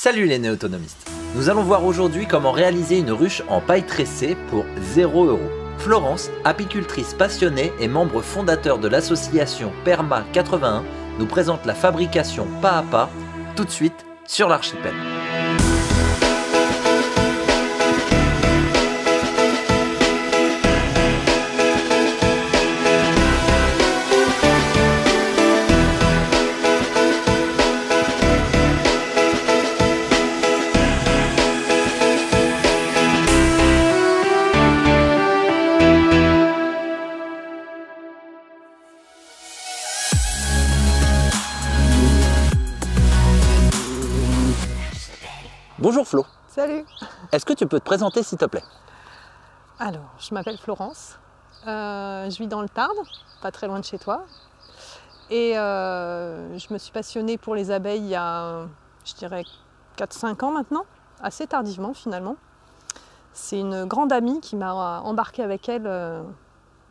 Salut les néo-autonomistes. Nous allons voir aujourd'hui comment réaliser une ruche en paille tressée pour 0 €. Florence, apicultrice passionnée et membre fondateur de l'association Perma 81, nous présente la fabrication pas à pas, tout de suite sur l'archipel. Bonjour Flo. Salut. Est-ce que tu peux te présenter s'il te plaît? Alors, je m'appelle Florence, je vis dans le Tarn, pas très loin de chez toi. Et je me suis passionnée pour les abeilles il y a, je dirais, 4-5 ans maintenant, assez tardivement finalement. C'est une grande amie qui m'a embarquée avec elle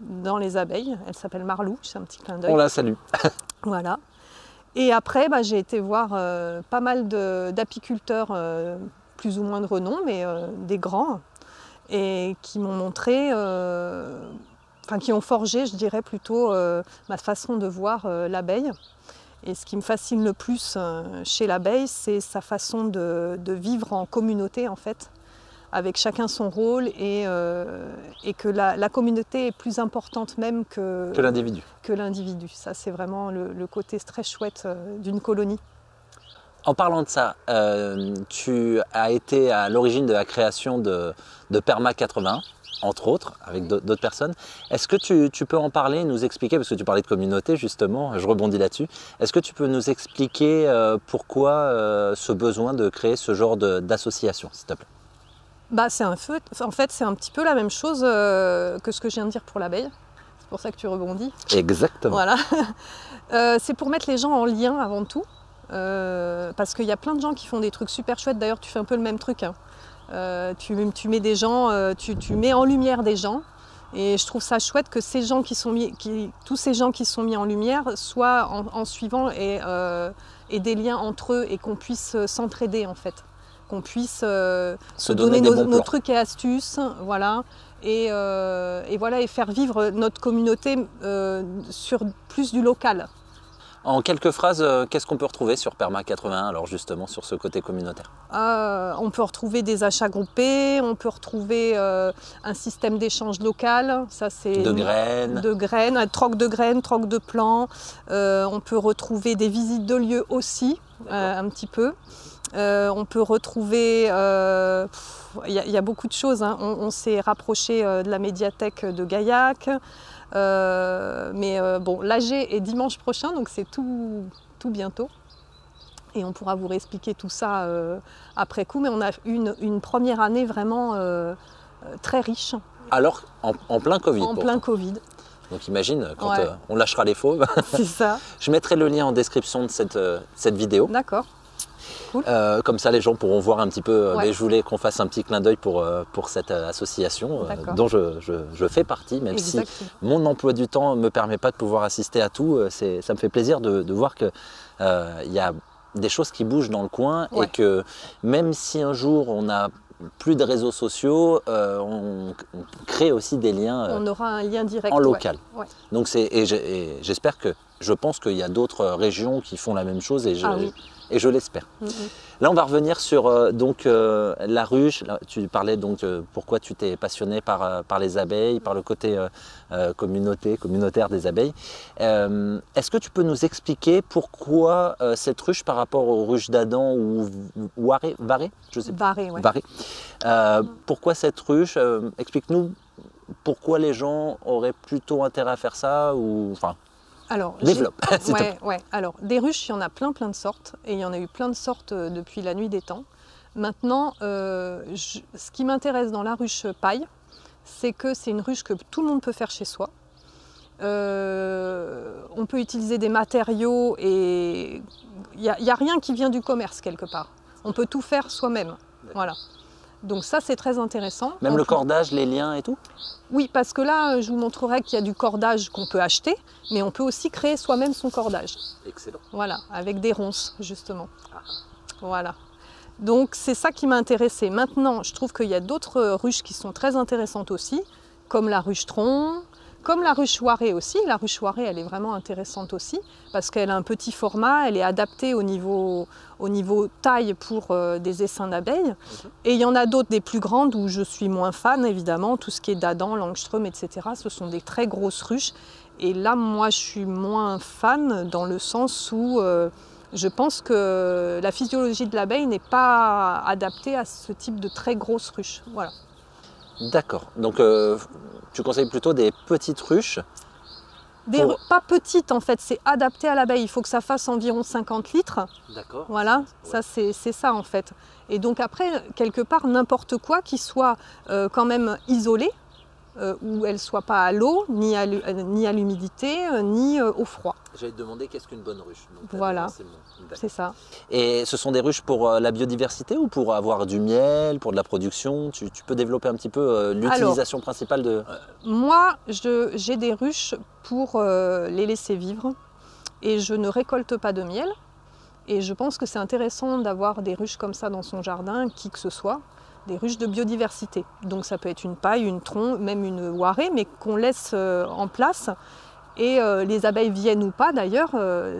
dans les abeilles. Elle s'appelle Marlou, c'est un petit clin d'œil. On la salue. Voilà. Et après, j'ai été voir pas mal d'apiculteurs plus ou moins de renom, mais des grands, et qui m'ont montré, qui ont forgé, je dirais plutôt, ma façon de voir l'abeille. Et ce qui me fascine le plus chez l'abeille, c'est sa façon de vivre en communauté, en fait, avec chacun son rôle, et que la communauté est plus importante même que l'individu. Ça, c'est vraiment le côté très chouette d'une colonie. En parlant de ça, tu as été à l'origine de la création de Perma 81, entre autres, avec d'autres personnes. Est-ce que tu peux en parler, nous expliquer, parce que tu parlais de communauté justement, je rebondis là-dessus. Est-ce que tu peux nous expliquer pourquoi ce besoin de créer ce genre d'association, s'il te plaît? En fait, c'est un petit peu la même chose que ce que je viens de dire pour l'abeille. C'est pour ça que tu rebondis. Exactement. Voilà. C'est pour mettre les gens en lien avant tout. Parce qu'il y a plein de gens qui font des trucs super chouettes. D'ailleurs, tu fais un peu le même truc. Hein. Tu mets des gens, tu mets en lumière des gens. Et je trouve ça chouette que ces gens tous ces gens qui sont mis en lumière soient en suivant et des liens entre eux, et qu'on puisse s'entraider en fait. Qu'on puisse se donner nos trucs et astuces, voilà, et faire vivre notre communauté sur plus du local. En quelques phrases, qu'est-ce qu'on peut retrouver sur Perma 81, alors justement sur ce côté communautaire? On peut retrouver des achats groupés, on peut retrouver un système d'échange local, ça c'est de graines, un troc de graines, troc de plants. On peut retrouver des visites de lieux aussi, un petit peu. On peut retrouver, il y a beaucoup de choses, hein. On s'est rapproché de la médiathèque de Gaillac, l'AG est dimanche prochain, donc c'est tout bientôt. Et on pourra vous réexpliquer tout ça après coup, mais on a eu une première année vraiment très riche. Alors, en plein Covid. En plein Covid. Donc imagine, quand on lâchera les fauves. C'est ça. Je mettrai le lien en description de cette vidéo. D'accord. Cool. Comme ça les gens pourront voir un petit peu, mais je voulais qu'on fasse un petit clin d'œil pour cette association dont je fais partie, même si mon emploi du temps ne me permet pas de pouvoir assister à tout. Ça me fait plaisir de voir qu'il y a des choses qui bougent dans le coin, et que même si un jour on n'a plus de réseaux sociaux, on crée aussi des liens on aura un lien direct en local. Ouais. Donc j'espère je pense qu'il y a d'autres régions qui font la même chose, et je l'espère. Là, on va revenir sur la ruche. Là, tu parlais donc pourquoi tu t'es passionné par les abeilles, par le côté communautaire des abeilles. Est-ce que tu peux nous expliquer pourquoi cette ruche par rapport aux ruches d'Adam ou Varé, je sais pas. Varé. Pourquoi cette ruche? Explique-nous pourquoi les gens auraient plutôt intérêt à faire ça, ou enfin. Alors, développe. Alors, des ruches, il y en a plein de sortes, et il y en a eu plein de sortes depuis la nuit des temps. Maintenant, ce qui m'intéresse dans la ruche paille, c'est que c'est une ruche que tout le monde peut faire chez soi. On peut utiliser des matériaux, et il n'y a rien qui vient du commerce quelque part. On peut tout faire soi-même. Voilà. Donc ça, c'est très intéressant. Même le cordage, les liens et tout? Oui, parce que là, je vous montrerai qu'il y a du cordage qu'on peut acheter, mais on peut aussi créer soi-même son cordage. Excellent. Voilà, avec des ronces, justement. Voilà. Donc c'est ça qui m'a intéressée. Maintenant, je trouve qu'il y a d'autres ruches qui sont très intéressantes aussi, comme la ruche tronc, comme la ruche Loiret aussi. La ruche Loiret, elle est vraiment intéressante aussi, parce qu'elle a un petit format, elle est adaptée au niveau taille pour des essaims d'abeilles. Et il y en a d'autres, des plus grandes, où je suis moins fan, évidemment. Tout ce qui est d'Adam, Langström, etc. Ce sont des très grosses ruches. Et là, moi, je suis moins fan, dans le sens où je pense que la physiologie de l'abeille n'est pas adaptée à ce type de très grosses ruches. Voilà. D'accord. Donc, tu conseilles plutôt des petites ruches Pas petites en fait, c'est adapté à l'abeille. Il faut que ça fasse environ 50 litres. D'accord. Voilà, ouais. Ça c'est ça en fait. Et donc après, quelque part, n'importe quoi qui soit quand même isolé, où elle ne soit pas à l'eau, ni à l'humidité, ni au froid. J'allais te demander qu'est-ce qu'une bonne ruche. Donc, voilà, c'est ça. Et ce sont des ruches pour la biodiversité ou pour avoir du miel, pour de la production? Tu peux développer un petit peu l'utilisation principale de... Moi, j'ai des ruches pour les laisser vivre et je ne récolte pas de miel. Et je pense que c'est intéressant d'avoir des ruches comme ça dans son jardin, qui que ce soit. Des ruches de biodiversité. Donc ça peut être une paille, une tronc, même une Loiret, mais qu'on laisse en place. Et les abeilles viennent ou pas d'ailleurs,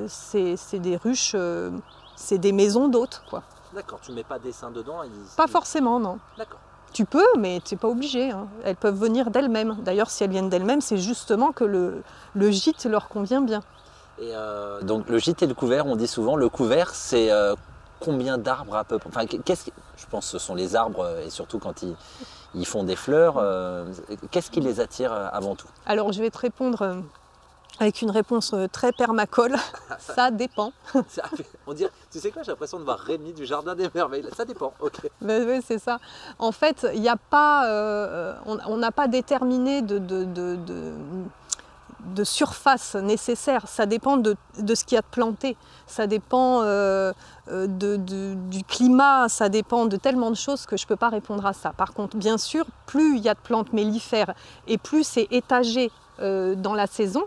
c'est des ruches, c'est des maisons d'hôtes, quoi. D'accord, tu ne mets pas d'essaim dedans? Pas forcément, non. D'accord. Tu peux, mais tu n'es pas obligé. Hein. Elles peuvent venir d'elles-mêmes. D'ailleurs, si elles viennent d'elles-mêmes, c'est justement que le gîte leur convient bien. Et donc le gîte et le couvert, on dit souvent, le couvert, c'est combien d'arbres à peu près? Enfin, je pense que ce sont les arbres, et surtout quand ils font des fleurs. Qu'est-ce qui les attire avant tout? Alors, je vais te répondre avec une réponse très permacole. Ça dépend. On dirait, tu sais quoi, j'ai l'impression de voir Rémi du Jardin des Merveilles. Ça dépend, ok. Ben, oui, c'est ça. En fait, il n'y a pas, on n'a pas déterminé de surface nécessaire. Ça dépend de ce qu'il y a de planté. Ça dépend du climat. Ça dépend de tellement de choses que je ne peux pas répondre à ça. Par contre, bien sûr, plus il y a de plantes mellifères et plus c'est étagé dans la saison.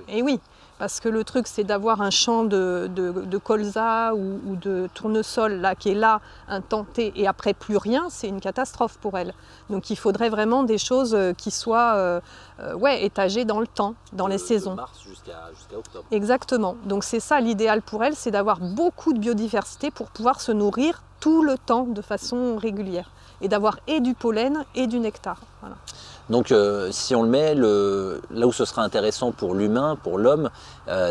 Et oui, parce que le truc, c'est d'avoir un champ de colza ou de tournesol là, qui est là, intenté, et après plus rien, c'est une catastrophe pour elle. Donc il faudrait vraiment des choses qui soient étagées dans le temps, dans les saisons. De mars jusqu'à octobre. Exactement. Donc c'est ça l'idéal pour elle, c'est d'avoir beaucoup de biodiversité pour pouvoir se nourrir tout le temps de façon régulière. Et d'avoir et du pollen et du nectar. Voilà. Donc si on le met là où ce sera intéressant pour l'humain, pour l'homme,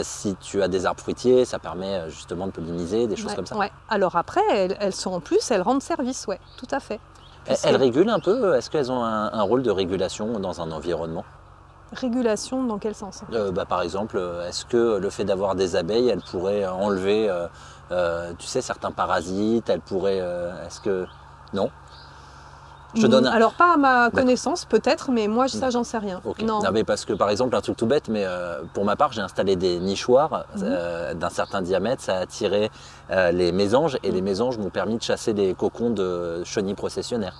si tu as des arbres fruitiers, ça permet justement de polliniser, des choses comme ça. Ouais. Alors après, elles sont en plus, elles rendent service, ouais, tout à fait. Elles régulent un peu? Est-ce qu'elles ont un rôle de régulation dans un environnement? Régulation dans quel sens? Par exemple, est-ce que le fait d'avoir des abeilles, elles pourraient enlever tu sais, certains parasites? Elles pourraient... est-ce que... Non? Je donne Alors pas à ma connaissance peut-être, mais moi ça j'en sais rien. Okay. Non, mais parce que par exemple un truc tout bête, mais pour ma part j'ai installé des nichoirs d'un certain diamètre, ça a attiré les mésanges et les mésanges m'ont permis de chasser des cocons de chenilles processionnaires.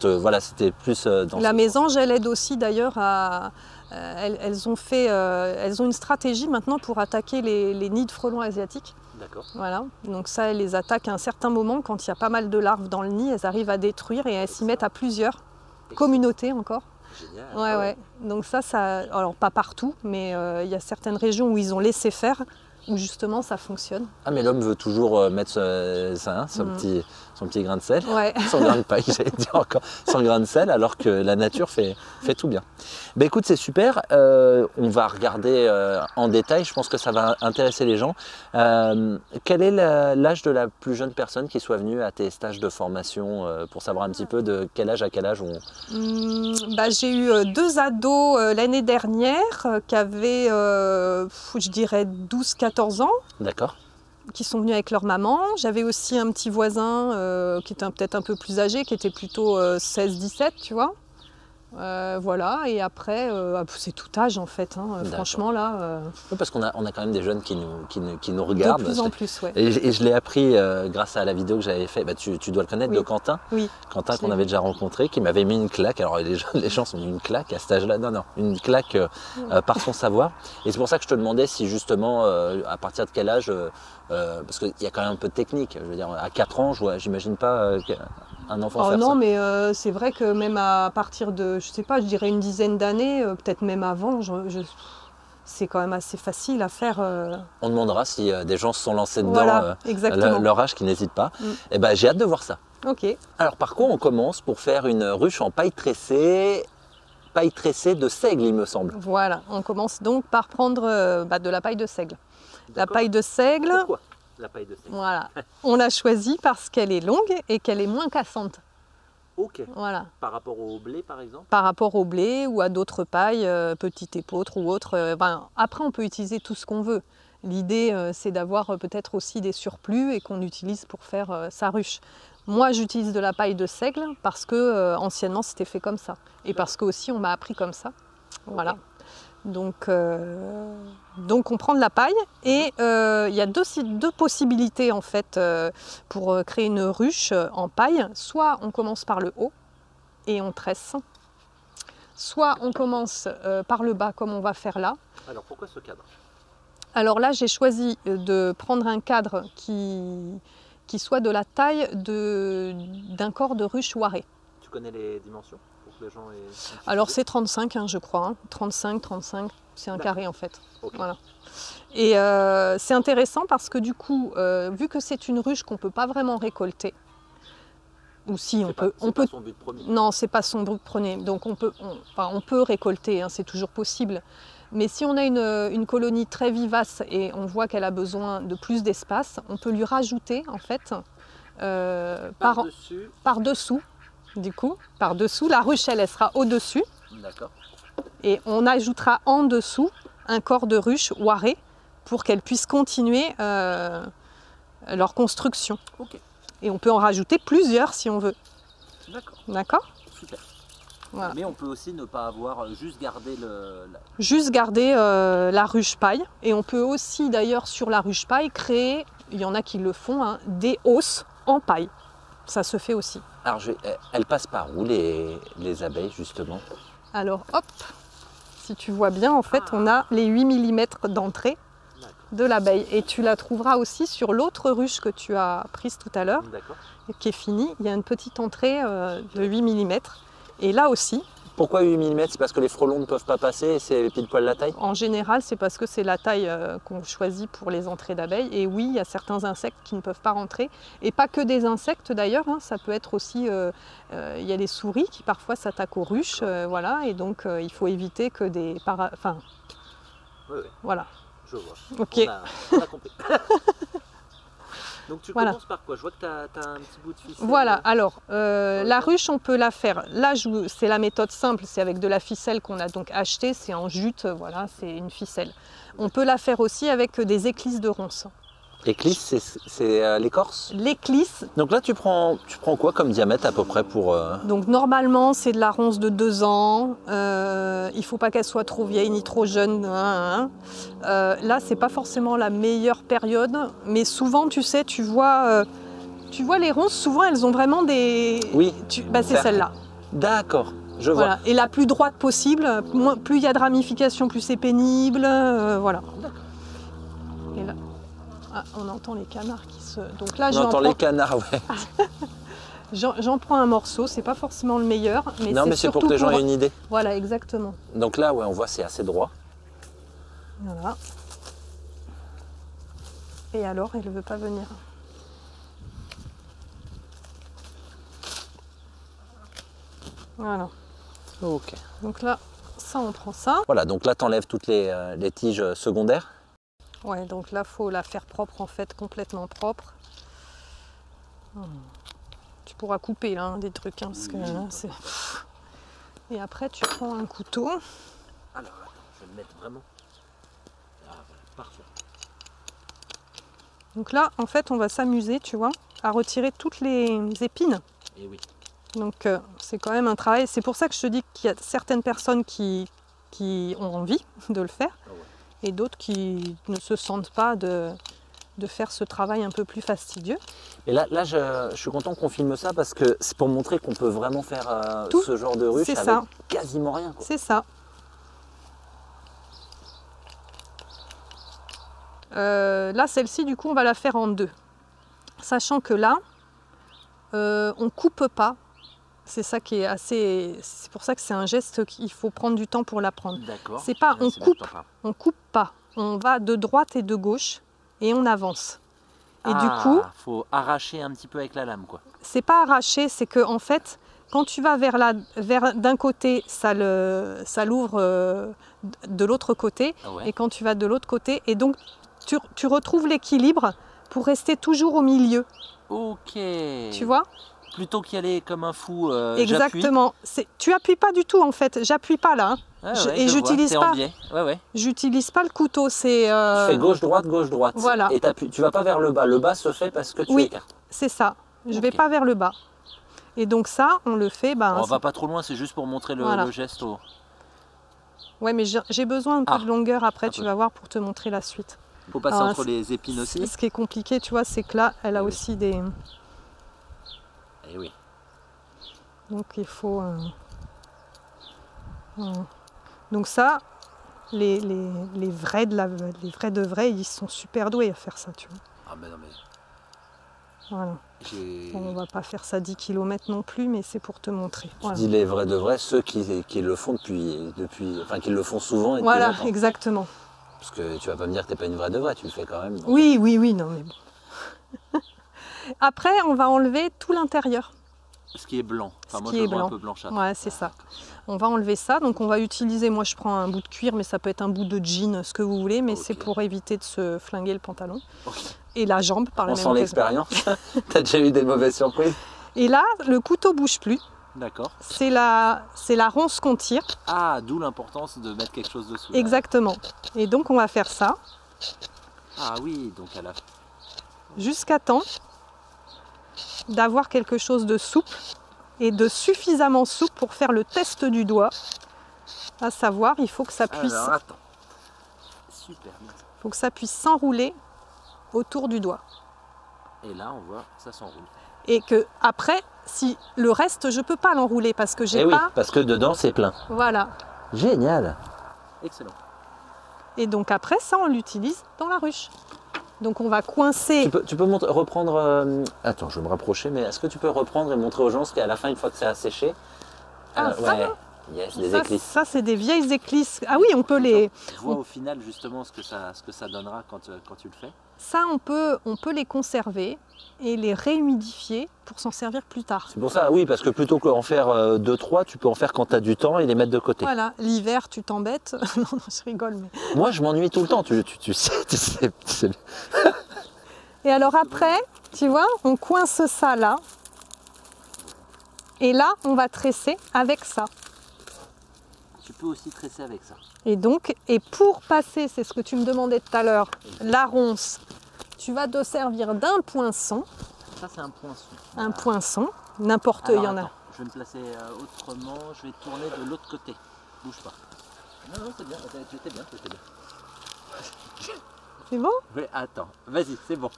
Voilà, c'était plus dans la mésange, elle aide aussi d'ailleurs à... elles ont une stratégie maintenant pour attaquer les nids de frelons asiatiques. D'accord. Voilà, donc ça, elles les attaquent à un certain moment, quand il y a pas mal de larves dans le nid, elles arrivent à détruire et elles s'y mettent à plusieurs, communautés encore. Génial. Ouais. Donc ça, alors pas partout, mais il y a certaines régions où ils ont laissé faire, où justement ça fonctionne. Ah mais l'homme veut toujours mettre son petit grain de sel, son grain de paille, j'allais dire encore, son grain de sel, alors que la nature fait tout bien. Ben écoute, c'est super, on va regarder en détail, je pense que ça va intéresser les gens. Quel est l'âge de la plus jeune personne qui soit venue à tes stages de formation, pour savoir un petit peu de quel âge à quel âge on... J'ai eu 2 ados l'année dernière qui avaient, je dirais, 12-14 ans. D'accord. Qui sont venus avec leur maman. J'avais aussi un petit voisin qui était peut-être un peu plus âgé, qui était plutôt 16-17, tu vois. Voilà, et après, c'est tout âge en fait, hein. Franchement là. Oui, parce qu'on a quand même des jeunes qui nous regardent. De plus en plus, ouais. Et je l'ai appris grâce à la vidéo que j'avais fait, bah, tu dois le connaître, oui. de Quentin. Oui. Quentin qu'on avait déjà rencontré, qui m'avait mis une claque. Alors les gens sont mis une claque à cet âge-là. Non, une claque par son savoir. Et c'est pour ça que je te demandais si justement, à partir de quel âge, parce qu'il y a quand même un peu de technique. Je veux dire, à 4 ans, j'imagine pas un enfant faire non, ça. mais c'est vrai que même à partir de, je sais pas, je dirais une dizaine d'années, peut-être même avant, c'est quand même assez facile à faire. On demandera si des gens se sont lancés dedans, voilà, leur âge, qui n'hésite pas. Et ben, j'ai hâte de voir ça. Ok. Alors par quoi on commence pour faire une ruche en paille tressée de seigle, il me semble. Voilà, on commence donc par prendre de la paille de seigle. La paille de seigle. Pourquoi la paille de seigle? Voilà, on l'a choisie parce qu'elle est longue et qu'elle est moins cassante. Ok. Voilà. Par rapport au blé, par exemple? Par rapport au blé ou à d'autres pailles, petite épeautre ou autre. Après, on peut utiliser tout ce qu'on veut. L'idée, c'est d'avoir peut-être aussi des surplus et qu'on utilise pour faire sa ruche. Moi, j'utilise de la paille de seigle parce que anciennement, c'était fait comme ça. Et parce que aussi, on m'a appris comme ça. Voilà. Donc, on prend de la paille et il y a deux possibilités en fait pour créer une ruche en paille. Soit on commence par le haut et on tresse, soit on commence par le bas comme on va faire là. Alors pourquoi ce cadre? Alors là, j'ai choisi de prendre un cadre qui soit de la taille d'un corps de ruche Waré. Tu connais les dimensions? Les gens Alors c'est 35 hein, je crois, hein. 35, c'est un carré en fait. Okay. Voilà. Et c'est intéressant parce que du coup, vu que c'est une ruche qu'on ne peut pas vraiment récolter, ou si on peut... C'est pas son but premier. Non, c'est pas son but premier, donc on peut récolter, hein, c'est toujours possible. Mais si on a une colonie très vivace et on voit qu'elle a besoin de plus d'espace, on peut lui rajouter en fait par-dessous. Du coup, par-dessous, la ruche, elle sera au-dessus. D'accord. Et on ajoutera en dessous un corps de ruche Waré pour qu'elles puissent continuer leur construction. Okay. Et on peut en rajouter plusieurs si on veut. D'accord. D'accord. Super. Voilà. Mais on peut aussi ne pas avoir, juste garder la ruche paille. Et on peut aussi d'ailleurs sur la ruche paille créer, il y en a qui le font, hein, des hausses en paille. Ça se fait aussi. Alors, elles passent par où les abeilles, justement? Alors, hop, si tu vois bien, en fait, on a les 8 mm d'entrée de l'abeille. Et tu la trouveras aussi sur l'autre ruche que tu as prise tout à l'heure, qui est finie. Il y a une petite entrée de 8 mm. Et là aussi... Pourquoi 8 mm? C'est parce que les frelons ne peuvent pas passer et c'est pile poil la taille? En général, c'est parce que c'est la taille qu'on choisit pour les entrées d'abeilles. Et oui, il y a certains insectes qui ne peuvent pas rentrer. Et pas que des insectes d'ailleurs, hein. Ça peut être aussi... il y a des souris qui parfois s'attaquent aux ruches. Voilà, et donc il faut éviter que des... Oui. Voilà. Je vois. Ok. On a compris. Donc tu commences par quoi? Je vois que tu as un petit bout de ficelle. Voilà, alors la ruche on peut la faire, là c'est la méthode simple, c'est avec de la ficelle qu'on a donc achetée, c'est en jute, voilà, c'est une ficelle. On peut la faire aussi avec des éclisses de ronces. Éclisse, c'est l'écorce? L'éclisse. Donc là tu prends quoi comme diamètre à peu près pour... Donc normalement c'est de la ronce de 2 ans, il ne faut pas qu'elle soit trop vieille ni trop jeune. Là c'est pas forcément la meilleure période, mais souvent tu sais, tu vois les ronces, souvent elles ont vraiment des... Oui. C'est celle-là. D'accord, je vois. Voilà. Et la plus droite possible, plus il y a de ramifications, plus c'est pénible, voilà. Et là... Ah, on entend les canards qui se... Donc là, on entend les canards, ouais. J'en prends un morceau, c'est pas forcément le meilleur. Mais non, mais c'est pour que les gens aient une idée. Voilà, exactement. Donc là, ouais, on voit c'est assez droit. Voilà. Et alors, elle ne veut pas venir. Voilà. Ok. Donc là, ça, on prend ça. Voilà, donc là, tu enlèves toutes les tiges secondaires. Ouais, donc là, il faut la faire propre, en fait, complètement propre. Tu pourras couper là, des trucs, hein, parce que c'est... Et après, tu prends un couteau. Alors, attends, je vais le mettre vraiment... Ah, voilà, parfait. Donc là, en fait, on va s'amuser, tu vois, à retirer toutes les épines. Et oui. Donc c'est quand même un travail. C'est pour ça que je te dis qu'il y a certaines personnes qui ont envie de le faire et d'autres qui ne se sentent pas de faire ce travail un peu plus fastidieux. Et là je suis content qu'on filme ça parce que c'est pour montrer qu'on peut vraiment faire ce genre de ruche avec quasiment rien. C'est ça. Là, celle-ci, du coup, on va la faire en deux. Sachant que là, on coupe pas. C'est ça qui est assez. C'est pour ça que c'est un geste qu'il faut prendre du temps pour l'apprendre. D'accord. C'est pas on coupe pas. On va de droite et de gauche et on avance. Et du coup, faut arracher un petit peu avec la lame, quoi. C'est pas arracher, c'est que en fait, quand tu vas vers d'un côté, ça l'ouvre de l'autre côté, et quand tu vas de l'autre côté, et donc tu retrouves l'équilibre pour rester toujours au milieu. Ok. Tu vois? Plutôt qu'y aller comme un fou, exactement. Tu appuies pas du tout en fait. J'appuie pas là. Hein. Et j'utilise pas. J'utilise pas le couteau. C'est. Tu fais gauche droite. Voilà. Et tu vas pas vers le bas. Le bas se fait parce que tu écartes. C'est ça. Je vais pas vers le bas. Et donc ça, on le fait. On va pas trop loin. C'est juste pour montrer le geste. Ouais, mais j'ai besoin un peu de longueur après. Tu vas voir pour te montrer la suite. Faut passer entre les épines aussi. Ce qui est compliqué, tu vois, c'est que là, elle a aussi des. Eh oui. Donc il faut. Donc ça, les vrais de vrais, ils sont super doués à faire ça, tu vois. Ah mais non mais. Voilà. Bon, on va pas faire ça 10 km non plus, mais c'est pour te montrer. Tu dis les vrais de vrais, ceux qui le font enfin qui le font souvent. Et voilà, exactement. Parce que tu vas pas me dire que t'es pas une vraie de vraie, tu le fais quand même. Donc... Oui, non mais bon. Après, on va enlever tout l'intérieur. Ce qui est blanc. Enfin, moi, je le vois un peu blanchâtre. Ouais, c'est ça. On va enlever ça. Donc, on va utiliser, moi, je prends un bout de cuir, mais ça peut être un bout de jean, ce que vous voulez, mais c'est pour éviter de se flinguer le pantalon. Et la jambe, par la même occasion. On sent l'expérience. T'as déjà eu des mauvaises surprises? Et là, le couteau bouge plus. D'accord. C'est la ronce qu'on tire. Ah, d'où l'importance de mettre quelque chose dessous. Exactement. Et donc, on va faire ça. Ah oui, donc à la... Jusqu'à temps d'avoir quelque chose de souple et de suffisamment souple pour faire le test du doigt. À savoir, il faut que ça puisse. Alors, attends. Super. Il faut que ça puisse s'enrouler autour du doigt. Et là, on voit, ça s'enroule. Et que après, si le reste, je peux pas l'enrouler parce que j'ai pas. Oui, parce que dedans c'est plein. Voilà. Génial. Excellent. Et donc après, ça, on l'utilise dans la ruche. Donc on va coincer. Tu peux reprendre. Attends, je vais me rapprocher, mais est-ce que tu peux reprendre et montrer aux gens ce qu'à la fin, une fois que ça a séché? Ah, ça, ouais. Yes, des éclisses. Ça, c'est des vieilles éclisses. Ah oui, on peut les. Tu vois au final justement ce que ça donnera quand tu le fais. Ça, on peut les conserver et les réhumidifier pour s'en servir plus tard. C'est pour ça, oui, parce que plutôt qu'en faire 2-3, tu peux en faire quand tu as du temps et les mettre de côté. Voilà, l'hiver, tu t'embêtes. Non, je rigole. Mais... Moi, je m'ennuie tout le temps, tu sais. Et alors après, tu vois, on coince ça là. Et là, on va tresser avec ça. Tu peux aussi tresser avec ça. Et donc, pour passer, c'est ce que tu me demandais tout à l'heure, la ronce, tu vas te servir d'un poinçon. Ça, c'est un poinçon. Un poinçon, n'importe, il y en a. Je vais me placer autrement, je vais tourner de l'autre côté. Bouge pas. Non, c'est bien, j'étais bien. C'est bon? Oui, attends, vas-y, c'est bon.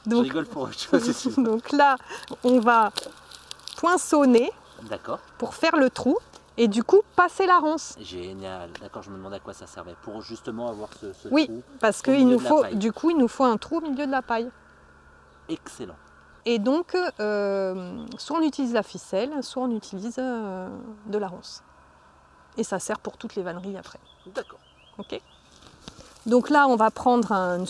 Donc, je rigole pour autre chose ici. Donc là, on va poinçonner pour faire le trou. Et du coup, passer la ronce. Génial. D'accord, je me demandais à quoi ça servait. Pour justement avoir ce oui, trou. Parce qu'il nous faut, du coup, il nous faut un trou au milieu de la paille. Excellent. Et donc, soit on utilise la ficelle, soit on utilise de la ronce. Et ça sert pour toutes les vanneries après. D'accord. Ok. Donc là, on va prendre une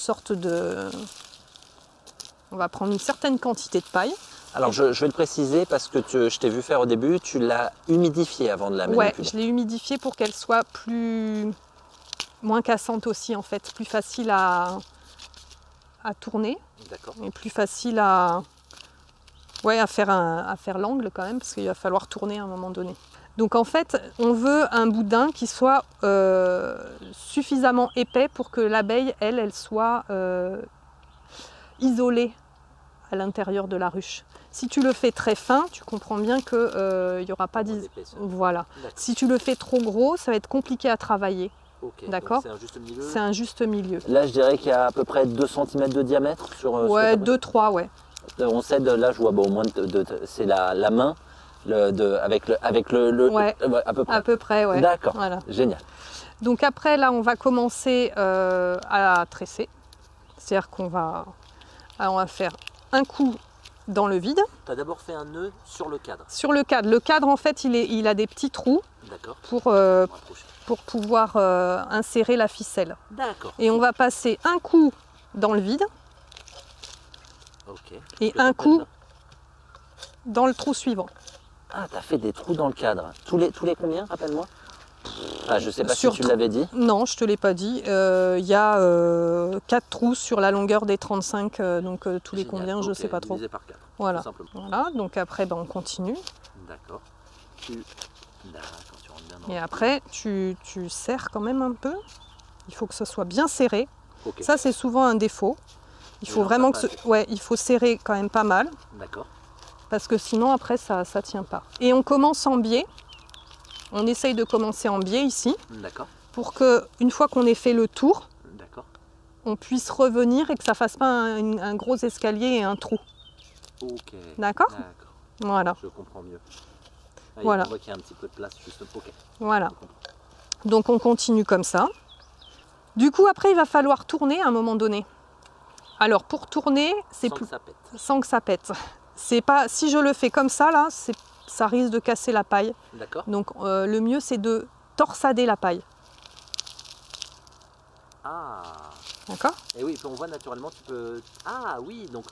certaine quantité de paille. Alors je vais le préciser parce que je t'ai vu faire au début, tu l'as humidifiée avant de la manipuler. Ouais, je l'ai humidifiée pour qu'elle soit moins cassante aussi en fait, plus facile à tourner. D'accord. Et plus facile à faire l'angle quand même parce qu'il va falloir tourner à un moment donné. Donc en fait, on veut un boudin qui soit suffisamment épais pour que l'abeille, elle soit isolée à l'intérieur de la ruche. Si tu le fais très fin, tu comprends bien qu'il n'y aura pas d'épaisseur. Voilà. Si tu le fais trop gros, ça va être compliqué à travailler. Okay, d'accord. C'est un juste milieu. C'est un juste milieu. Là, je dirais qu'il y a à peu près 2 cm de diamètre sur. Ouais, 2-3, ouais. On cède, là, je vois au moins c'est la main avec le ouais, à peu près. À peu près, ouais. D'accord. Voilà. Génial. Donc après, là, on va commencer à tresser. C'est-à-dire qu'on va faire un coup dans le vide. Tu as d'abord fait un nœud sur le cadre. Sur le cadre. Le cadre, en fait, il a des petits trous pour pouvoir insérer la ficelle. D'accord. Et on va passer un coup dans le vide. Okay. Et un coup dans le trou suivant. Ah, tu as fait des trous dans le cadre. Tous les combien, rappelle-moi? Ah, je ne sais pas si tu l'avais dit. Non, je ne te l'ai pas dit. Il y a 4 trous sur la longueur des 35, donc tous les combien, je ne sais pas trop. Divisé par 4, voilà. Voilà, donc après, on continue. D'accord. Et après, tu serres quand même un peu. Il faut que ce soit bien serré. Okay. Ça, c'est souvent un défaut. Il faut vraiment il faut serrer quand même pas mal. D'accord. Parce que sinon, après, ça ne tient pas. Et on commence en biais. On essaye de commencer en biais ici. D'accord. Pour qu'une fois qu'on ait fait le tour, d'accord, on puisse revenir et que ça ne fasse pas un gros escalier et un trou. Ok. D'accord. Voilà. Je comprends mieux. Ah, voilà. On voit qu'il y a un petit peu de place juste pour. Okay. Voilà. Donc on continue comme ça. Du coup, après, il va falloir tourner à un moment donné. Alors pour tourner, c'est plus sans que ça pète. C'est pas si je le fais comme ça là, ça risque de casser la paille. D'accord. Donc le mieux c'est de torsader la paille. Ah. D'accord. Et oui, on voit naturellement, tu peux. Ah oui, donc.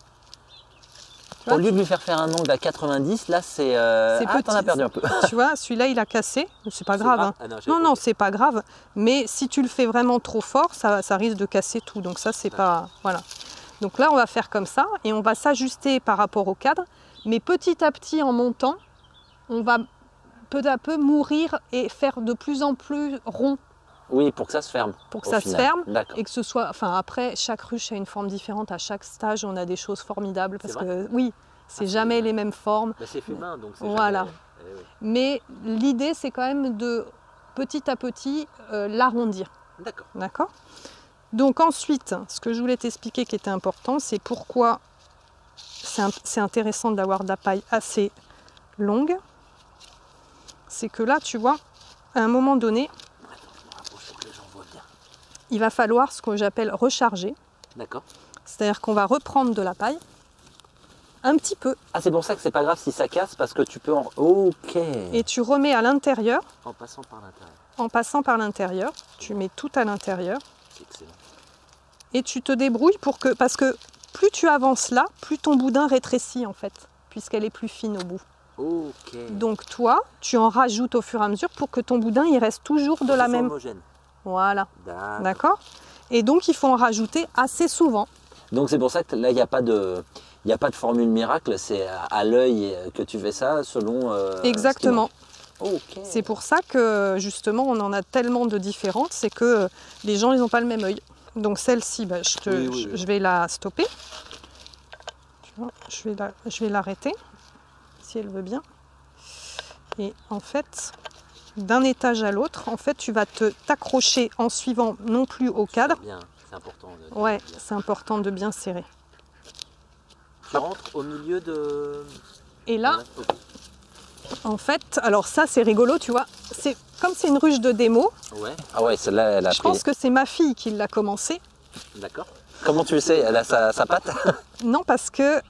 Au lieu de lui faire un angle à 90, là c'est. Ah, t'en as perdu un peu. Tu vois, celui-là il a cassé. C'est pas grave. Hein. Ah, non, c'est pas grave. Mais si tu le fais vraiment trop fort, ça risque de casser tout. Donc ça, c'est pas. Voilà. Donc là, on va faire comme ça et on va s'ajuster par rapport au cadre. Mais petit à petit, en montant, on va peu à peu mourir et faire de plus en plus rond. Oui, pour que ça se ferme. Pour que ça se ferme et que ce soit. Enfin, après, chaque ruche a une forme différente. À chaque stage, on a des choses formidables parce que oui, c'est jamais les mêmes formes. Mais c'est humain, donc c'est voilà. Jamais... oui. Mais l'idée, c'est quand même de petit à petit l'arrondir. D'accord. D'accord. Donc ensuite, ce que je voulais t'expliquer qui était important, c'est pourquoi c'est intéressant d'avoir de la paille assez longue. C'est que là, tu vois, à un moment donné, il va falloir ce que j'appelle recharger. D'accord. C'est-à-dire qu'on va reprendre de la paille un petit peu. Ah, c'est pour ça que c'est pas grave si ça casse, parce que tu peux en... Ok. Et tu remets à l'intérieur. En passant par l'intérieur. En passant par l'intérieur. Tu mets tout à l'intérieur. C'est excellent. Et tu te débrouilles pour que... Parce que plus tu avances là, plus ton boudin rétrécit en fait, puisqu'elle est plus fine au bout. Ok. Donc toi, tu en rajoutes au fur et à mesure pour que ton boudin il reste toujours de la même... homogène. Voilà. D'accord. Et donc il faut en rajouter assez souvent. Donc c'est pour ça que là, il n'y a pas de... Il n'y a pas de formule miracle, c'est à l'œil que tu fais ça selon... Exactement. Okay. C'est pour ça que justement on en a tellement de différentes, c'est que les gens ils n'ont pas le même œil. Donc celle-ci, bah, je vais la stopper. Tu vois, je vais l'arrêter, si elle veut bien. Et en fait, d'un étage à l'autre, en fait, tu vas t'accrocher en suivant non plus au cadre. C'est important. Ouais, c'est important de bien serrer. Tu rentres au milieu de... Et là, en fait, alors ça c'est rigolo, tu vois. Comme c'est une ruche de démo. Ouais. Ah ouais, celle-là, elle a Je pense que c'est ma fille qui l'a commencé. D'accord. Comment tu le sais? Elle a sa patte? Non, parce que...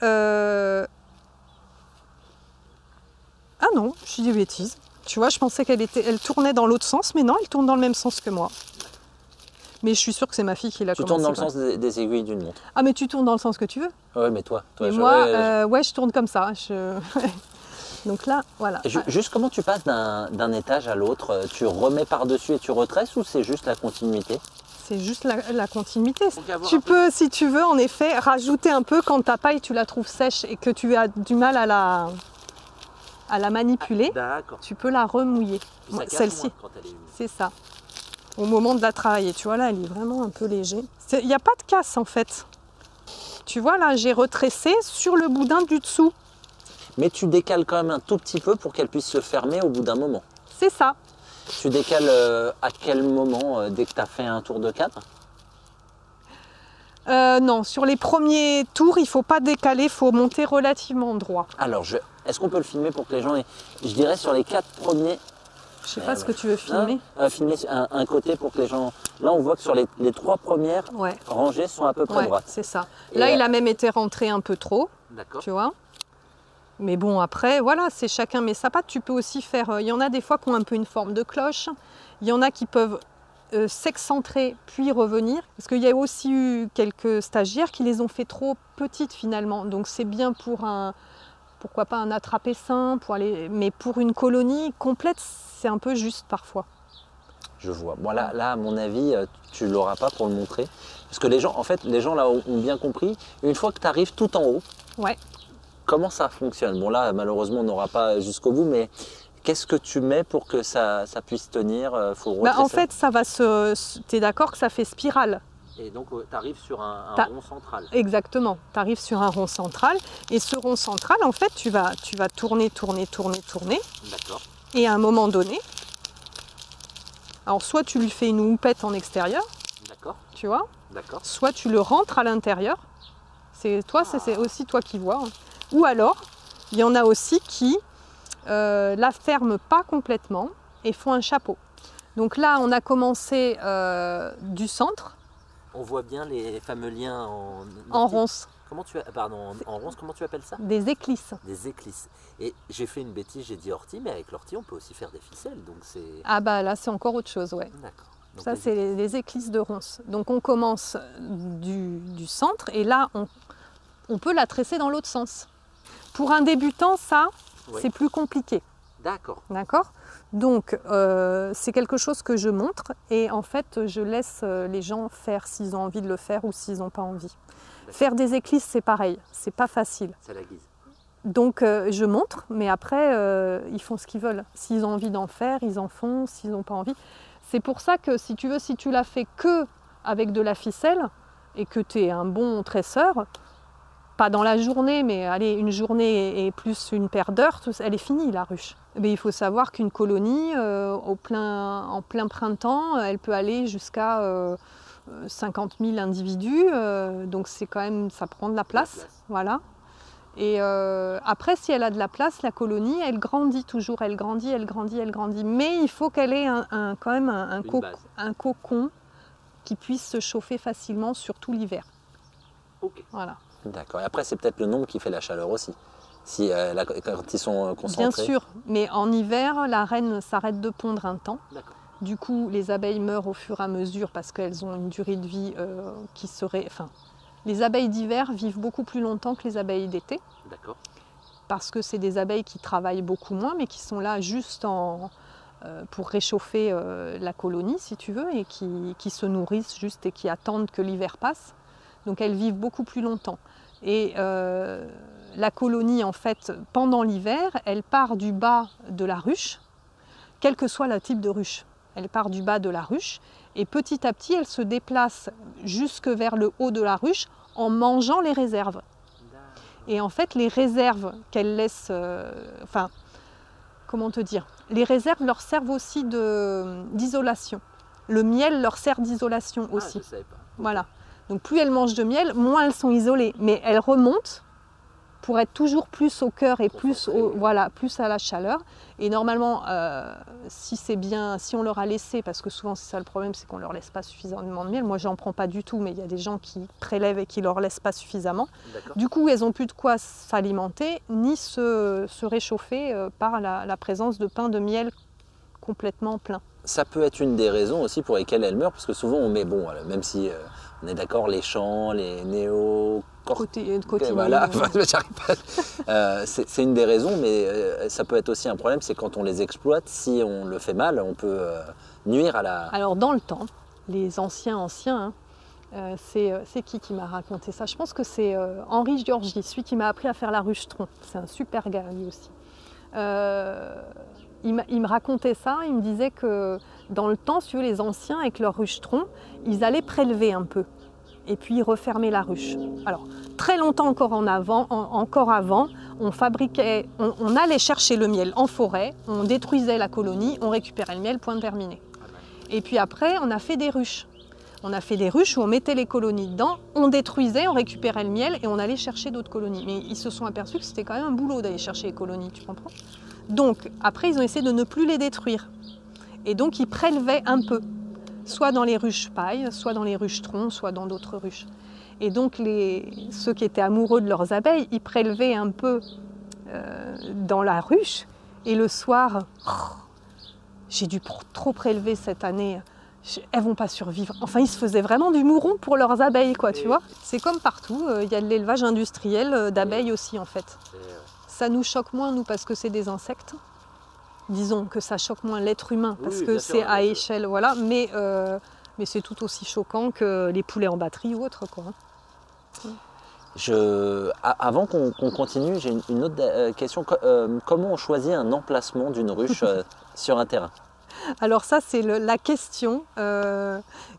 Ah non, je dis des bêtises. Tu vois, je pensais elle tournait dans l'autre sens, mais non, elle tourne dans le même sens que moi. Mais je suis sûre que c'est ma fille qui l'a commencé. Tu tournes dans le sens des aiguilles d'une montre. Ah, mais tu tournes dans le sens que tu veux. Ouais, mais toi et moi, je tourne comme ça. Donc là, voilà. Juste comment tu passes d'un étage à l'autre? Tu remets par-dessus et tu retresses ou c'est juste la continuité? C'est juste la continuité. Tu peux, si tu veux, en effet, rajouter un peu quand ta paille, tu la trouves sèche et que tu as du mal à la manipuler. Tu peux la remouiller. Celle-ci, c'est ça. Au moment de la travailler, tu vois là, elle est vraiment un peu léger. Il n'y a pas de casse en fait. Tu vois, là, j'ai retressé sur le boudin du dessous. Mais tu décales quand même un tout petit peu pour qu'elle puisse se fermer au bout d'un moment. C'est ça. Tu décales à quel moment, dès que tu as fait un tour de cadre? Non, sur les premiers tours, il ne faut pas décaler, il faut monter relativement droit. Alors, est-ce qu'on peut le filmer pour que les gens aient... Je dirais sur les 4 premiers... Je ne sais pas ce que tu veux filmer. Filmer un côté pour que les gens... Là, on voit que sur les 3 premières rangées sont à peu près droites. C'est ça. Là, il a même été rentré un peu trop. D'accord. Tu vois. Mais bon, après, voilà, c'est chacun met sa patte. Tu peux aussi faire... Il y en a des fois qui ont un peu une forme de cloche. Il y en a qui peuvent s'excentrer puis revenir. Parce qu'il y a aussi eu quelques stagiaires qui les ont fait trop petites finalement. Donc c'est bien pour un... Pourquoi pas un attraper-sein, mais pour une colonie complète, c'est un peu juste parfois. Je vois. Bon, là, à mon avis, tu ne l'auras pas pour le montrer. Parce que les gens là ont bien compris. Une fois que tu arrives tout en haut, comment ça fonctionne? Bon là, malheureusement, on n'aura pas jusqu'au bout, mais qu'est-ce que tu mets pour que ça puisse tenir? En fait, ça va tu es d'accord que ça fait spirale? Et donc, tu arrives sur un rond central. Exactement. Tu arrives sur un rond central. Et ce rond central, en fait, tu vas tourner. D'accord. Et à un moment donné, alors soit tu lui fais une houppette en extérieur. D'accord. Tu vois. D'accord. Soit tu le rentres à l'intérieur. C'est aussi toi qui vois. Ou alors, il y en a aussi qui la ferment pas complètement et font un chapeau. Donc là, on a commencé du centre. On voit bien les fameux liens en ronces. En ronces, comment tu appelles ça? Des éclisses. Des éclisses. Et j'ai fait une bêtise, j'ai dit ortie, mais avec l'ortie, on peut aussi faire des ficelles. Donc ah bah là, c'est encore autre chose, ouais. D'accord. Donc ça, c'est les éclisses de ronces. Donc on commence du centre et là, on peut la tresser dans l'autre sens. Pour un débutant, ça, c'est plus compliqué. D'accord. D'accord. Donc, c'est quelque chose que je montre et en fait, je laisse les gens faire s'ils ont envie de le faire ou s'ils n'ont pas envie. Faire des éclisses, c'est pareil, c'est pas facile. C'est la guise. Donc, je montre, mais après, ils font ce qu'ils veulent. S'ils ont envie d'en faire, ils en font. S'ils n'ont pas envie. C'est pour ça que si tu veux, si tu la fais que avec de la ficelle et que tu es un bon tresseur, pas dans la journée, mais allez, une journée et plus une paire d'heures, elle est finie la ruche. Mais il faut savoir qu'une colonie, en plein printemps, elle peut aller jusqu'à 50 000 individus, donc c'est quand même, ça prend de la place. Voilà. Et après, si elle a de la place, la colonie, elle grandit toujours, elle grandit. Mais il faut qu'elle ait quand même un cocon qui puisse se chauffer facilement, surtout l'hiver. Ok. Voilà. D'accord. Et après, c'est peut-être le nombre qui fait la chaleur aussi. Quand ils sont concentrés. Bien sûr, mais en hiver, la reine s'arrête de pondre un temps. Du coup, les abeilles meurent au fur et à mesure parce qu'elles ont une durée de vie qui serait... Enfin, les abeilles d'hiver vivent beaucoup plus longtemps que les abeilles d'été. D'accord. Parce que c'est des abeilles qui travaillent beaucoup moins, mais qui sont là juste pour réchauffer la colonie, si tu veux, et qui se nourrissent juste et qui attendent que l'hiver passe. Donc elles vivent beaucoup plus longtemps. Et la colonie, en fait, pendant l'hiver, elle part du bas de la ruche, quel que soit le type de ruche. Elle part du bas de la ruche et petit à petit, elle se déplace jusque vers le haut de la ruche en mangeant les réserves. Et en fait, les réserves qu'elle laisse... comment te dire? Les réserves leur servent aussi d'isolation. Le miel leur sert d'isolation aussi. Je savais pas. Voilà. Donc plus elles mangent de miel, moins elles sont isolées. Mais elles remontent pour être toujours plus au cœur et plus à la chaleur. Et normalement, si on leur a laissé, parce que souvent c'est ça le problème, c'est qu'on ne leur laisse pas suffisamment de miel. Moi, j'en prends pas du tout, mais il y a des gens qui prélèvent et qui ne leur laissent pas suffisamment. Du coup, elles n'ont plus de quoi s'alimenter, ni se réchauffer par la présence de pain de miel complètement plein. Ça peut être une des raisons aussi pour lesquelles elles meurent, parce que souvent on met, même si on est d'accord, les champs, les voilà, c'est une des raisons, mais ça peut être aussi un problème, c'est quand on les exploite, si on le fait mal, on peut nuire à la... Alors dans le temps, les anciens, c'est qui m'a raconté ça? Je pense que c'est Henri Giorgi, celui qui m'a appris à faire la ruche-tronc. C'est un super gars lui aussi. Il me racontait ça, il me disait que dans le temps, si vous veux, les anciens, avec leur ruche-tronc, ils allaient prélever un peu. et puis refermer la ruche. Alors, très longtemps encore avant, on allait chercher le miel en forêt, on détruisait la colonie, on récupérait le miel, point terminé. Et puis après, on a fait des ruches. On a fait des ruches où on mettait les colonies dedans, on détruisait, on récupérait le miel et on allait chercher d'autres colonies. Mais ils se sont aperçus que c'était quand même un boulot d'aller chercher les colonies, tu comprends? Donc, après, ils ont essayé de ne plus les détruire. Et donc, ils prélevaient un peu, soit dans les ruches paille, soit dans les ruches troncs, soit dans d'autres ruches. Et donc, ceux qui étaient amoureux de leurs abeilles, ils prélevaient un peu dans la ruche. Et le soir, j'ai dû trop prélever cette année. Elles vont pas survivre. Enfin, ils se faisaient vraiment du mouron pour leurs abeilles, quoi, tu vois. C'est comme partout, il y a de l'élevage industriel d'abeilles aussi, en fait. Ça nous choque moins, nous, parce que c'est des insectes. Disons que ça choque moins l'être humain, parce que c'est à échelle, voilà. Mais c'est tout aussi choquant que les poulets en batterie ou autre, quoi. Avant qu'on continue, j'ai une autre question. Comment on choisit un emplacement d'une ruche sur un terrain? Alors ça, c'est la question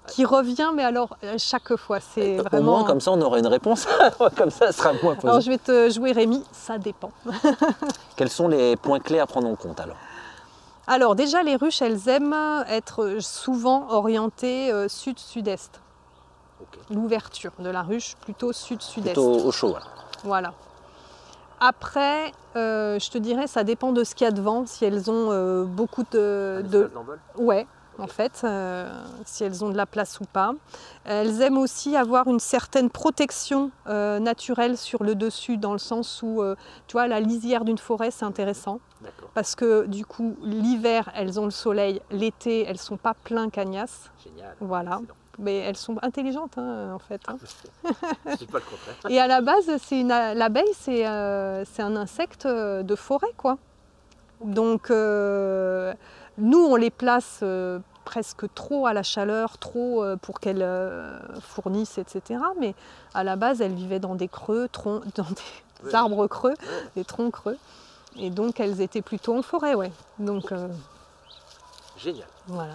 qui revient, mais alors chaque fois, c'est vraiment... Au moins, comme ça, on aura une réponse. Comme ça, ça sera moins posé. Alors, je vais te jouer Rémi, ça dépend. Quels sont les points clés à prendre en compte, alors? Alors, déjà, les ruches, elles aiment être souvent orientées sud-sud-est. Okay. L'ouverture de la ruche, plutôt sud-sud-est. Plutôt au chaud, alors. Voilà. Après, je te dirais, ça dépend de ce qu'il y a devant, si elles ont beaucoup de... Ouais, en fait, si elles ont de la place ou pas. Elles aiment aussi avoir une certaine protection naturelle sur le dessus, dans le sens où, tu vois, la lisière d'une forêt, c'est intéressant. Parce que du coup, l'hiver, elles ont le soleil, l'été, elles ne sont pas plein cagnasses. Génial. Voilà. Mais elles sont intelligentes, hein, en fait. Hein. C'est pas le contraire. Et à la base, l'abeille, c'est un insecte de forêt, quoi. Donc, nous, on les place presque trop à la chaleur, trop pour qu'elles fournissent, etc. Mais à la base, elles vivaient dans des creux, dans des arbres creux, des troncs creux. Et donc, elles étaient plutôt en forêt, ouais. Donc, génial. Voilà.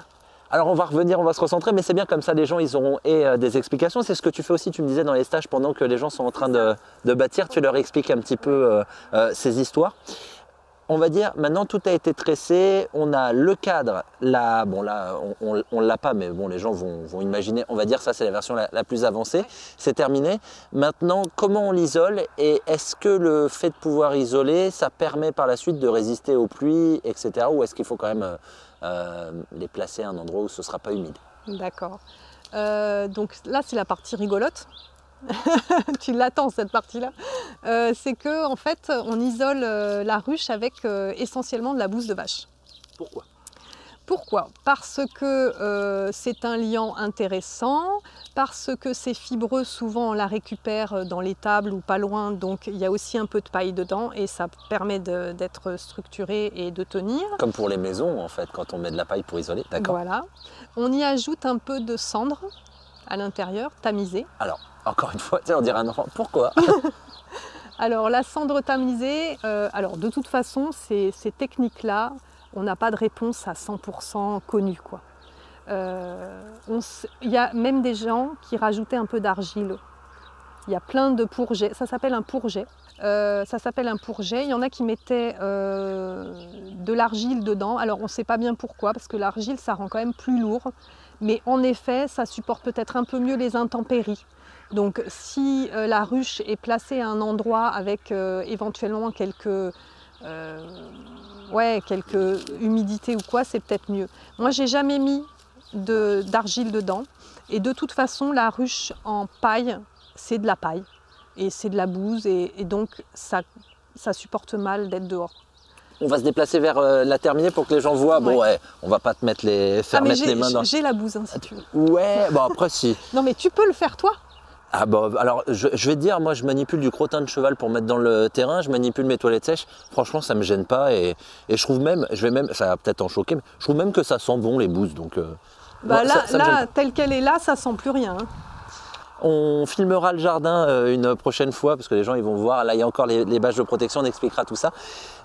Alors on va revenir, on va se recentrer, mais c'est bien comme ça, les gens, ils auront des explications. C'est ce que tu fais aussi, tu me disais dans les stages, pendant que les gens sont en train de bâtir, tu leur expliques un petit peu ces histoires. On va dire, maintenant tout a été tressé, on a le cadre, là, bon là, on l'a pas, mais bon, les gens vont imaginer, on va dire ça c'est la version la plus avancée, c'est terminé. Maintenant, comment on l'isole et est-ce que le fait de pouvoir isoler, ça permet par la suite de résister aux pluies, etc. ou est-ce qu'il faut quand même les placer à un endroit où ce ne sera pas humide? D'accord. Donc là, c'est la partie rigolote. Tu l'attends cette partie-là. C'est que en fait, on isole la ruche avec essentiellement de la bouse de vache. Pourquoi? Pourquoi? Parce que c'est un liant intéressant, parce que c'est fibreux, souvent on la récupère dans l'étable ou pas loin, donc il y a aussi un peu de paille dedans et ça permet d'être structuré et de tenir. Comme pour les maisons en fait, quand on met de la paille pour isoler, d'accord. Voilà. On y ajoute un peu de cendre à l'intérieur, tamisée. Alors, encore une fois, on dirait un enfant, pourquoi? Alors la cendre tamisée, alors de toute façon, ces techniques-là, on n'a pas de réponse à 100% connue, quoi. Il y a même des gens qui rajoutaient un peu d'argile. Il y a plein de pourjets, ça s'appelle un pourjet. Il y en a qui mettaient de l'argile dedans. Alors on ne sait pas bien pourquoi, parce que l'argile, ça rend quand même plus lourd. Mais en effet, ça supporte peut-être un peu mieux les intempéries. Donc si la ruche est placée à un endroit avec éventuellement quelques humidités ou quoi, c'est peut-être mieux. Moi, j'ai jamais mis d'argile dedans. Et de toute façon, la ruche en paille, c'est de la paille. Et c'est de la bouse. Et donc, ça supporte mal d'être dehors. On va se déplacer vers la terminée pour que les gens voient. Bon, ouais, on va pas te mettre faire mettre les mains dans... J'ai la bouse, hein, si tu veux. Ouais, bon après, si. Non, mais tu peux le faire, toi? Ah bon, alors je vais te dire, moi je manipule du crottin de cheval pour mettre dans le terrain, je manipule mes toilettes sèches, franchement ça me gêne pas et je trouve même, ça va peut-être en choquer, mais je trouve même que ça sent bon les bouses, donc... Bah bon, là telle qu'elle est là, ça sent plus rien. Hein. On filmera le jardin une prochaine fois, parce que les gens ils vont voir, là il y a encore les bâches de protection, on expliquera tout ça,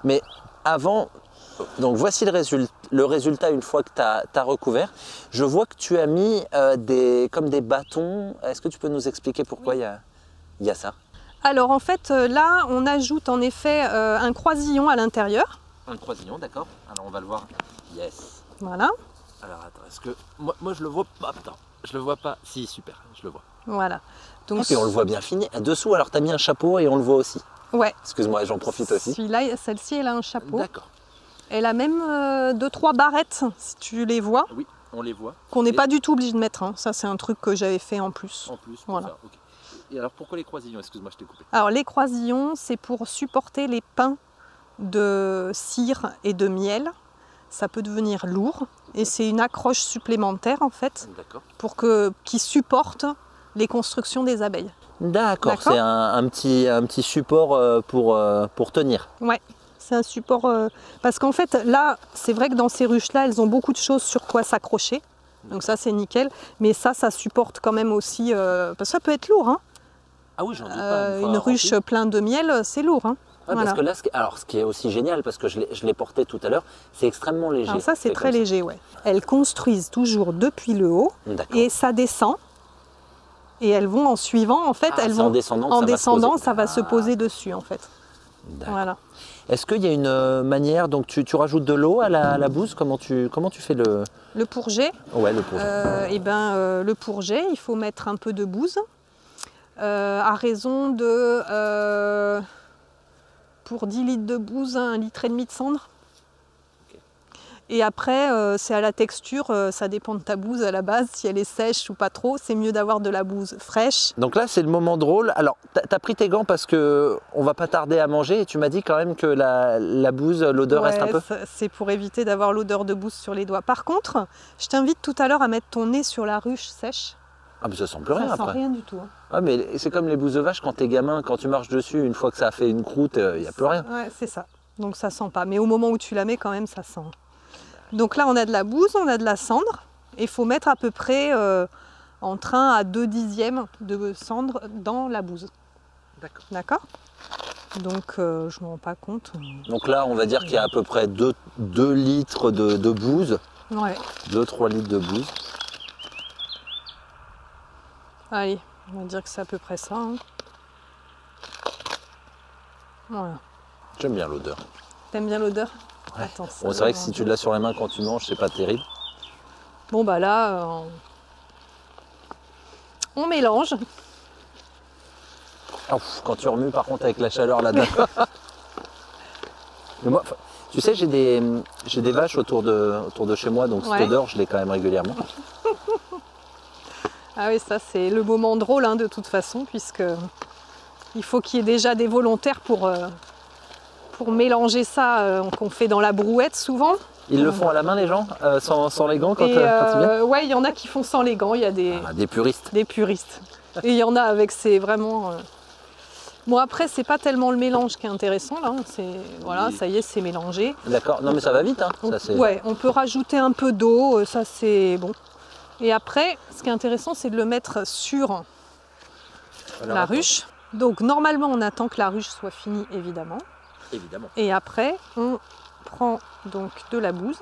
mais avant, donc voici le résultat une fois que tu as recouvert. Je vois que tu as mis comme des bâtons. Est-ce que tu peux nous expliquer pourquoi il y a ça? Alors en fait, là, on ajoute en effet un croisillon à l'intérieur. Un croisillon, d'accord. Alors on va le voir. Yes. Voilà. Alors attends, est-ce que moi je le vois pas? Attends, je le vois pas. Si, super, je le vois. Voilà. Donc, et on le voit bien fini. Dessous, alors tu as mis un chapeau et on le voit aussi. Ouais. Excuse-moi, j'en profite aussi. Celle-ci, elle a un chapeau. D'accord. Elle a même 2-3 barrettes, si tu les vois. Oui, on les voit. Qu'on n'est pas du tout obligé de mettre. Hein. Ça, c'est un truc que j'avais fait en plus. En plus, voilà. Ça, okay. Et alors pourquoi les croisillons? Excuse-moi, je t'ai coupé. Alors les croisillons, c'est pour supporter les pains de cire et de miel. Ça peut devenir lourd et c'est une accroche supplémentaire en fait pour qui supporte les constructions des abeilles. D'accord, c'est un petit support pour tenir. Ouais, c'est un support parce qu'en fait là, c'est vrai que dans ces ruches-là, elles ont beaucoup de choses sur quoi s'accrocher. Donc ça c'est nickel, mais ça supporte quand même aussi, parce que ça peut être lourd. Hein. Ah oui, j'en doute pas. Une ruche pleine de miel, c'est lourd. Hein. Ouais, voilà. Parce que là, ce qui est aussi génial, parce que je l'ai porté tout à l'heure, c'est extrêmement léger. Alors ça, c'est très léger, ouais. Elles construisent toujours depuis le haut et ça descend. Et elles vont en suivant, en fait, elles vont en descendant, ça va se poser dessus, en fait. Voilà. Est-ce qu'il y a une manière, donc tu rajoutes de l'eau à la bouse? Comment tu fais le pourget? Ouais, le pourget. Le pourget, il faut mettre un peu de bouse à raison de... pour 10 litres de bouse, 1,5 litre de cendre. Okay. Et après, c'est à la texture, ça dépend de ta bouse à la base, si elle est sèche ou pas trop, c'est mieux d'avoir de la bouse fraîche. Donc là, c'est le moment drôle. Alors, tu as pris tes gants parce qu'on va pas tarder à manger et tu m'as dit quand même que la bouse, l'odeur reste un peu... C'est pour éviter d'avoir l'odeur de bouse sur les doigts. Par contre, je t'invite tout à l'heure à mettre ton nez sur la ruche sèche. Ah mais ça sent plus rien après. Ça sent rien du tout. Hein. Ah mais c'est comme les bouses de vache quand t'es gamin, quand tu marches dessus, une fois que ça a fait une croûte, il n'y a plus rien. Ouais, c'est ça. Donc ça sent pas. Mais au moment où tu la mets quand même, ça sent. Donc là on a de la bouse, on a de la cendre. Et il faut mettre à peu près entre 1 à 2 dixièmes de cendre dans la bouse. D'accord. D'accord. Donc je ne me rends pas compte. Donc là on va dire qu'il y a à peu près 2 litres de bouse. Ouais. 2-3 litres de bouse. Allez, on va dire que c'est à peu près ça. Hein. Voilà. J'aime bien l'odeur. T'aimes bien l'odeur? Ouais. Attends, bon, c'est vrai que si tu l'as sur les mains quand tu manges, c'est pas terrible. Bon bah là, on mélange. Oh, quand tu remues par contre avec la chaleur là-dedans. Moi, tu sais, j'ai des vaches autour de chez moi, donc cette odeur, je l'ai quand même régulièrement. Ah oui, ça c'est le moment drôle hein, de toute façon, puisque il faut qu'il y ait déjà des volontaires pour mélanger ça qu'on fait dans la brouette souvent. Ils le font à la main les gens, sans les gants quand ils viennent? Ouais, il y en a qui font sans les gants, il y a des puristes. Des puristes. Et il y en a avec, c'est vraiment... Bon après, c'est pas tellement le mélange qui est intéressant là, voilà, ça y est, c'est mélangé. D'accord, non mais ça va vite. Hein. Ouais, on peut rajouter un peu d'eau, ça c'est bon. Et après, ce qui est intéressant, c'est de le mettre sur la ruche. Donc normalement, on attend que la ruche soit finie, évidemment. Évidemment. Et après, on prend donc de la bouse.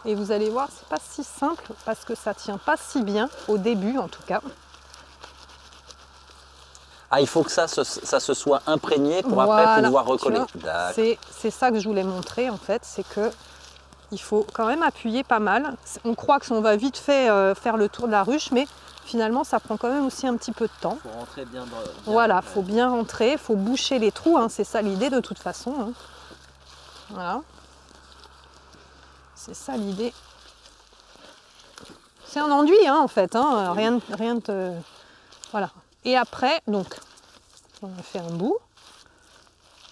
Et vous allez voir, c'est pas si simple parce que ça tient pas si bien, au début en tout cas. Ah, il faut que ça se soit imprégné pour après pouvoir recoller. C'est ça que je voulais montrer en fait, c'est que il faut quand même appuyer pas mal. On croit qu'on va vite fait faire le tour de la ruche, mais finalement ça prend quand même aussi un petit peu de temps. Il faut rentrer bien dans... Voilà, il faut bien rentrer, il faut boucher les trous, hein, c'est ça l'idée de toute façon. Hein. Voilà. C'est ça l'idée. C'est un enduit hein, en fait, hein. Rien de... Voilà. Et après, donc, on a fait un bout.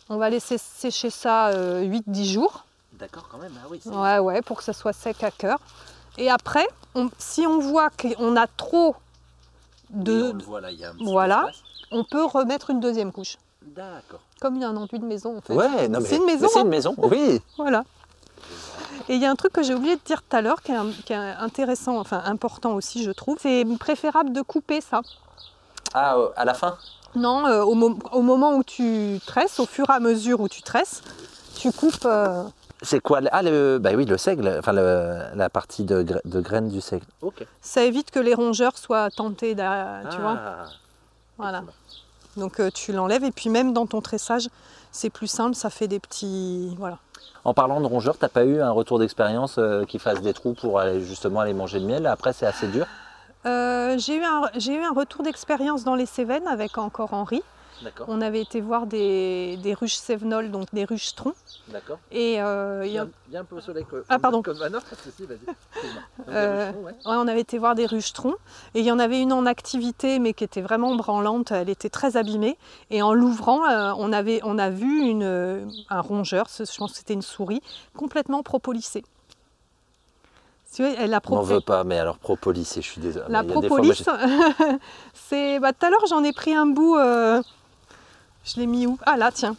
On va laisser sécher ça 8-10 jours. D'accord, quand même, ah oui. Ouais, pour que ça soit sec à cœur. Et après, si on voit qu'on a trop de... On le voit là, il y a un petit peu on peut remettre une deuxième couche. D'accord. Comme il y a un enduit de maison en fait. Ouais, non mais c'est une maison. C'est une maison, oui. Voilà. Et il y a un truc que j'ai oublié de dire tout à l'heure qui est intéressant, enfin important aussi je trouve. C'est préférable de couper ça. Ah, à la fin? Non, au moment où tu tresses, au fur et à mesure où tu tresses, tu coupes. C'est quoi? Ah, bah oui, le seigle, enfin la partie de graines du seigle. Ok. Ça évite que les rongeurs soient tentés, tu vois. Voilà. Donc tu l'enlèves et puis même dans ton tressage, c'est plus simple, ça fait des petits... Voilà. En parlant de rongeurs, t'as pas eu un retour d'expérience qui fasse des trous pour justement aller manger le miel? Après, c'est assez dur? J'ai eu un retour d'expérience dans les Cévennes avec encore Henri. On avait été voir des ruches cévenoles, donc des ruches troncs. D'accord. Et viens un peu au soleil pardon. Comme Anna, parce que si, vas-y. On avait été voir des ruches troncs. Et il y en avait une en activité, mais qui était vraiment branlante. Elle était très abîmée. Et en l'ouvrant, on a vu un rongeur, je pense que c'était une souris, complètement propolissée. On n'en veut pas, mais alors propolis, je suis désolée. La propolis, c'est... tout à l'heure, j'en ai pris un bout... Je l'ai mis où? Ah là, tiens.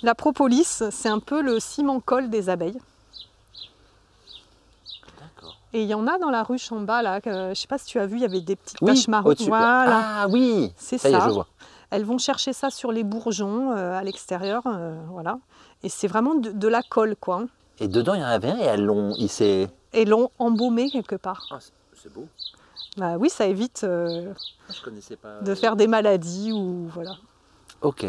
La propolis, c'est un peu le ciment-colle des abeilles. D'accord. Et il y en a dans la ruche en bas, là. Je ne sais pas si tu as vu, il y avait des petites taches marron. Voilà. Ah oui, c'est ça. Y est, je vois. Elles vont chercher ça sur les bourgeons à l'extérieur. Voilà. Et c'est vraiment de la colle, quoi. Et dedans, il y en avait un et elles l'ont embaumé quelque part. Ah, c'est beau. Bah oui, ça évite je connaissais pas, de faire des maladies ou voilà. Ok,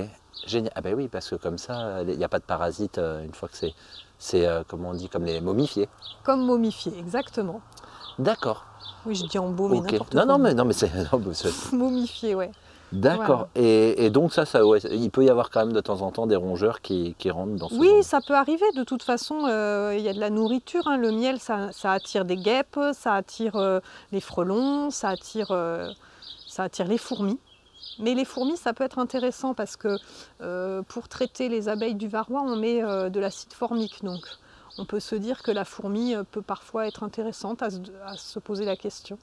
génial. Ah ben oui, parce que comme ça, il n'y a pas de parasites une fois que c'est comment on dit, comme les momifiés. Comme momifié, exactement. D'accord. Oui, je dis embaumé, n'importe quoi. Non, mais c'est... momifié, ouais. D'accord. Voilà. Et donc ça ouais, il peut y avoir quand même de temps en temps des rongeurs qui rentrent dans ce Oui, genre. ça peut arriver. De toute façon, il y a de la nourriture. Hein. Le miel, ça attire des guêpes, ça attire les frelons, ça attire les fourmis. Mais les fourmis, ça peut être intéressant parce que pour traiter les abeilles du varroa, on met de l'acide formique. Donc on peut se dire que la fourmi peut parfois être intéressante à se poser la question.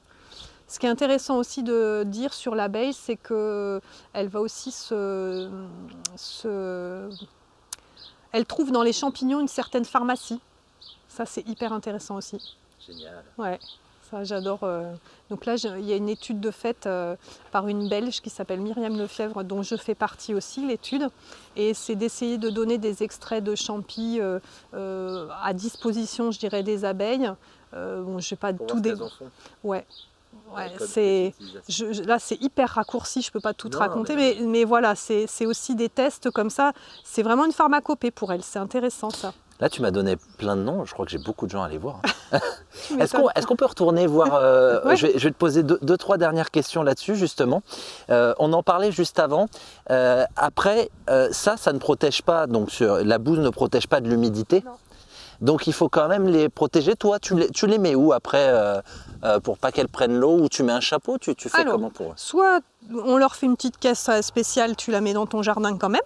Ce qui est intéressant aussi de dire sur l'abeille, c'est qu'elle va aussi elle trouve dans les champignons une certaine pharmacie. Ça, c'est hyper intéressant aussi. Génial. Ouais, ça j'adore. Donc là, il y a une étude de faite par une Belge qui s'appelle Myriam Lefebvre, dont je fais partie aussi, l'étude. Et c'est d'essayer de donner des extraits de champis à disposition, je dirais, des abeilles. Bon, je sais pas tout des... Ouais. Ouais, là c'est hyper raccourci, je ne peux pas tout raconter, mais voilà, c'est aussi des tests comme ça. C'est vraiment une pharmacopée pour elle, c'est intéressant ça. Là tu m'as donné plein de noms, je crois que j'ai beaucoup de gens à aller voir. Est-ce qu'on peut retourner voir ouais. je vais te poser deux, trois dernières questions là-dessus justement. On en parlait juste avant. Après, ça ne protège pas, donc la bouse ne protège pas de l'humidité. Donc il faut quand même les protéger. Toi, tu les mets où après pour pas qu'elles prennent l'eau, ou tu mets un chapeau, tu fais comment pour eux? Soit on leur fait une petite caisse spéciale, tu la mets dans ton jardin quand même,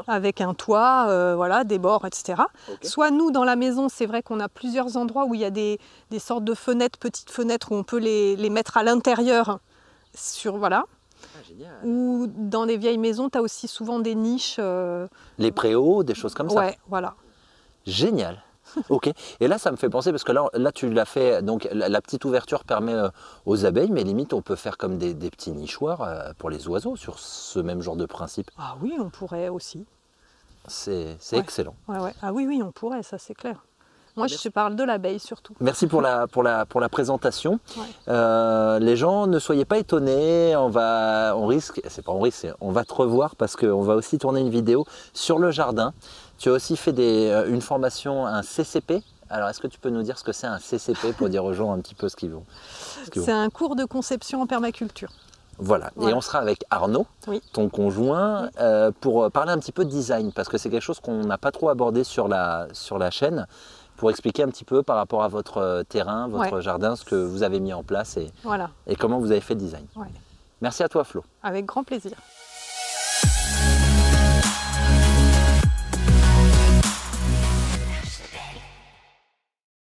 avec un toit, voilà, des bords, etc. Okay. Soit nous, dans la maison, c'est vrai qu'on a plusieurs endroits où il y a des sortes de fenêtres, petites fenêtres, où on peut les mettre à l'intérieur, voilà. Génial. Ou dans les vieilles maisons, tu as aussi souvent des niches. Les préaux, des choses comme ça. Ouais, voilà. Génial. Ok, et là ça me fait penser, parce que là tu l'as fait, donc la petite ouverture permet aux abeilles, mais limite on peut faire comme des petits nichoirs pour les oiseaux sur ce même genre de principe. Ah oui, on pourrait aussi. C'est excellent. Ouais. Ah oui, on pourrait, ça c'est clair. Moi je te parle de l'abeille surtout. Merci pour la présentation. Ouais. Les gens, ne soyez pas étonnés, on va te revoir parce qu'on va aussi tourner une vidéo sur le jardin. Tu as aussi fait une formation, un CCP. Alors, est-ce que tu peux nous dire ce que c'est un CCP pour dire aux gens un petit peu ce qu'ils vont? C'est un cours de conception en permaculture. Voilà, et on sera avec Arnaud, ton conjoint, pour parler un petit peu de design, parce que c'est quelque chose qu'on n'a pas trop abordé sur la chaîne, pour expliquer un petit peu par rapport à votre terrain, votre jardin, ce que vous avez mis en place et comment vous avez fait le design. Ouais. Merci à toi, Flo. Avec grand plaisir.